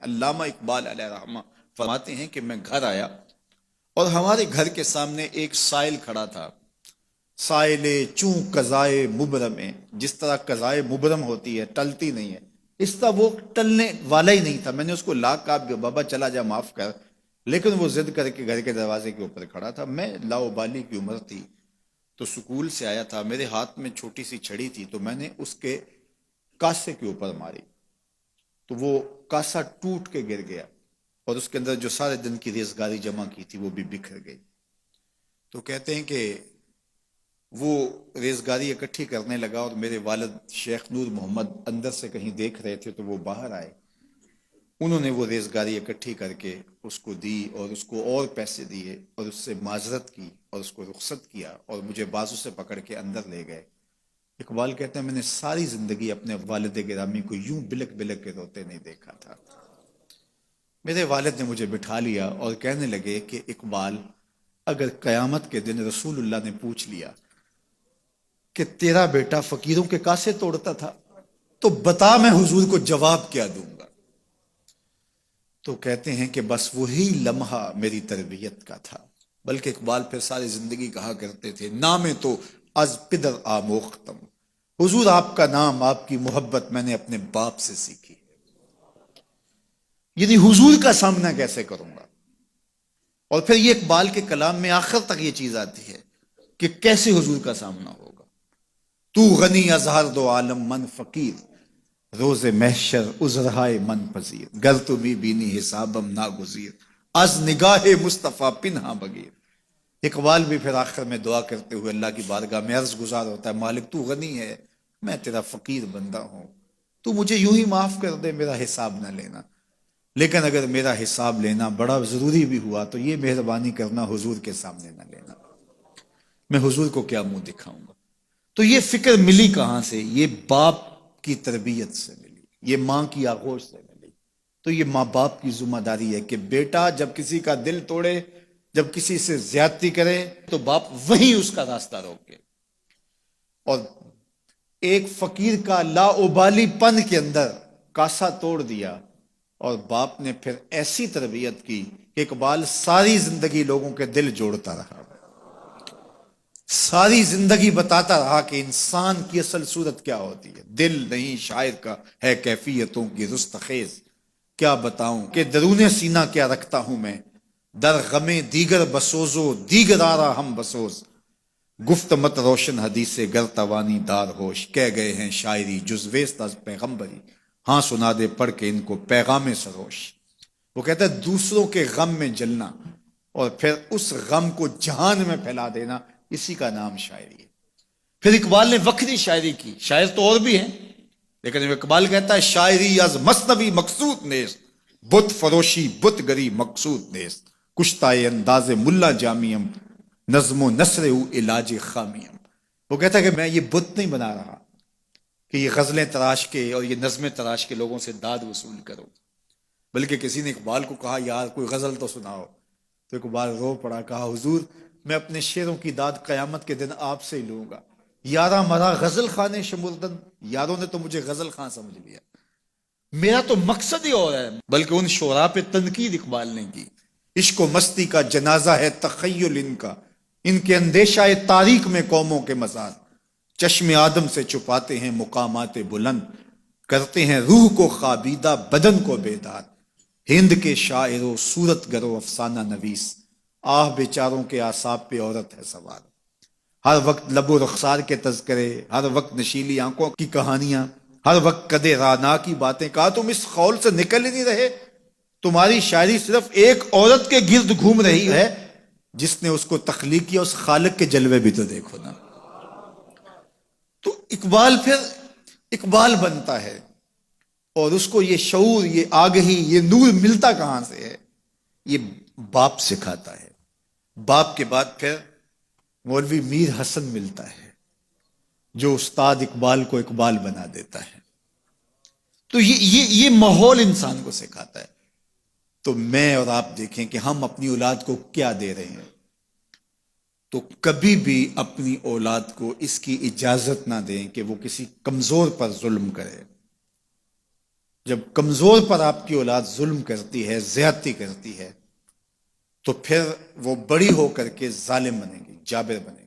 علامہ اقبال علیہ رحمہ فرماتے ہیں کہ میں گھر آیا اور ہمارے گھر کے سامنے ایک سائل کھڑا تھا. سائل چوں قضائے مبرم ہے، جس طرح قضائے مبرم ہوتی ہے، ٹلتی نہیں ہے، اس طرح وہ ٹلنے والا ہی نہیں تھا. میں نے اس کو لا کہا بابا چلا جا، معاف کر، لیکن وہ ضد کر کے گھر کے دروازے کے اوپر کھڑا تھا. میں لاؤبالی کی عمر تھی تو سکول سے آیا تھا، میرے ہاتھ میں چھوٹی سی چھڑی تھی، تو میں نے اس کے کاسے کے اوپر ماری تو وہ کاسا ٹوٹ کے گر گیا اور اس کے اندر جو سارے دن کی ریزگاری جمع کی تھی وہ بھی بکھر گئی. تو کہتے ہیں کہ وہ ریزگاری اکٹھی کرنے لگا اور میرے والد شیخ نور محمد اندر سے کہیں دیکھ رہے تھے تو وہ باہر آئے. انہوں نے وہ ریزگاری اکٹھی کر کے اس کو دی اور اس کو اور پیسے دیے اور اس سے معذرت کی اور اس کو رخصت کیا اور مجھے بازو سے پکڑ کے اندر لے گئے. اقبال کہتے ہیں میں نے ساری زندگی اپنے والد گرامی کو یوں بلک بلک کے روتے نہیں دیکھا تھا. میرے والد نے مجھے بٹھا لیا اور کہنے لگے کہ اقبال، اگر قیامت کے دن رسول اللہ نے پوچھ لیا کہ تیرا بیٹا فقیروں کے کاسے توڑتا تھا تو بتا میں حضور کو جواب کیا دوں گا. تو کہتے ہیں کہ بس وہی لمحہ میری تربیت کا تھا. بلکہ اقبال پھر ساری زندگی کہا کرتے تھے نام تو از پدر آموختم، حضور آپ کا نام، آپ کی محبت میں نے اپنے باپ سے سیکھی. یعنی حضور کا سامنا کیسے کروں گا؟ اور پھر یہ اقبال کے کلام میں آخر تک یہ چیز آتی ہے کہ کیسے حضور کا سامنا ہوگا. تو غنی از ہر دو عالم من فقیر، روز محشر عذرہائے من پذیر، گر تو بھی بینی حسابم ناگزیر، از نگاہ مصطفیٰ پنہا بگیر. اقبال بھی پھر آخر میں دعا کرتے ہوئے اللہ کی بارگاہ میں عرض گزار ہوتا ہے، مالک تو غنی ہے، میں تیرا فقیر بندہ ہوں، تو مجھے یوں ہی معاف کر دے، میرا حساب نہ لینا. لیکن اگر میرا حساب لینا بڑا ضروری بھی ہوا تو یہ مہربانی کرنا حضور کے سامنے نہ لینا، میں حضور کو کیا منہ دکھاؤں گا. تو یہ فکر ملی کہاں سے؟ یہ باپ کی تربیت سے ملی، یہ ماں کی آغوش سے ملی. تو یہ ماں باپ کی ذمہ داری ہے کہ بیٹا جب کسی کا دل توڑے، جب کسی سے زیادتی کرے تو باپ وہیں اس کا راستہ روکے. اور ایک فقیر کا لا ابالی پن کے اندر کاسا توڑ دیا اور باپ نے پھر ایسی تربیت کی کہ اقبال ساری زندگی لوگوں کے دل جوڑتا رہا، ساری زندگی بتاتا رہا کہ انسان کی اصل صورت کیا ہوتی ہے. دل نہیں شاعر کا ہے کیفیتوں کی رستخیز، کیا بتاؤں کہ درون سینہ کیا رکھتا ہوں میں، در غم دیگر بسوزو دیگر آرا ہم بسوز، گفت مت روشن حدیث گر توانی دار ہوش، کہہ گئے ہیں شاعری جزویست از پیغمبری، ہاں سنا دے پڑھ کے ان کو پیغام سروش. وہ کہتا ہے دوسروں کے غم میں جلنا اور پھر اس غم کو جہان میں پھیلا دینا، اسی کا نام شاعری ہے. پھر اقبال نے وقتی شاعری کی، شاعر تو اور بھی ہیں، لیکن اقبال کہتا ہے شاعری از مثنوی مقصود نیست، بت فروشی بت گری مقصود نیست، کشتائے انداز ملا جامیم، نظم و نثر او علاج خامیم. وہ کہتا ہے کہ میں یہ بت نہیں بنا رہا کہ یہ غزلیں تراش کے اور یہ نظمیں تراش کے لوگوں سے داد وصول کرو. بلکہ کسی نے اقبال کو کہا یار کوئی غزل تو سناؤ، تو اقبال رو پڑا، کہا حضور میں اپنے شعروں کی داد قیامت کے دن آپ سے ہی لوں گا. یارا مرا غزل خانے شمردن، یاروں نے تو مجھے غزل خاں سمجھ لیا، میرا تو مقصد ہی اور ہے. بلکہ ان شعراء پہ تنقید اقبال نے کی، عشق و مستی کا جنازہ ہے تخیل ان کے اندیشہ تاریخ میں قوموں کے مزار، چشم آدم سے چھپاتے ہیں مقامات بلند، کرتے ہیں روح کو خوابیدہ بدن کو بیدار. ہند کے شاعر و صورت گرو افسانہ نویس، آہ بیچاروں کے اعصاب پہ عورت ہے سوار. ہر وقت لب و رخسار کے تذکرے، ہر وقت نشیلی آنکھوں کی کہانیاں، ہر وقت کدے رانا کی باتیں. کہا تم اس خول سے نکل ہی نہیں رہے، تمہاری شاعری صرف ایک عورت کے گرد گھوم رہی ہے، جس نے اس کو تخلیق کیا اس خالق کے جلوے بھی تو دیکھو نا. تو اقبال پھر اقبال بنتا ہے اور اس کو یہ شعور، یہ آگہی، یہ نور ملتا کہاں سے ہے؟ یہ باپ سکھاتا ہے. باپ کے بعد پھر مولوی میر حسن ملتا ہے جو استاد اقبال کو اقبال بنا دیتا ہے. تو یہ ماحول انسان کو سکھاتا ہے. تو میں اور آپ دیکھیں کہ ہم اپنی اولاد کو کیا دے رہے ہیں. تو کبھی بھی اپنی اولاد کو اس کی اجازت نہ دیں کہ وہ کسی کمزور پر ظلم کرے. جب کمزور پر آپ کی اولاد ظلم کرتی ہے، زیادتی کرتی ہے، تو پھر وہ بڑی ہو کر کے ظالم بنے گی، جابر بنے گی۔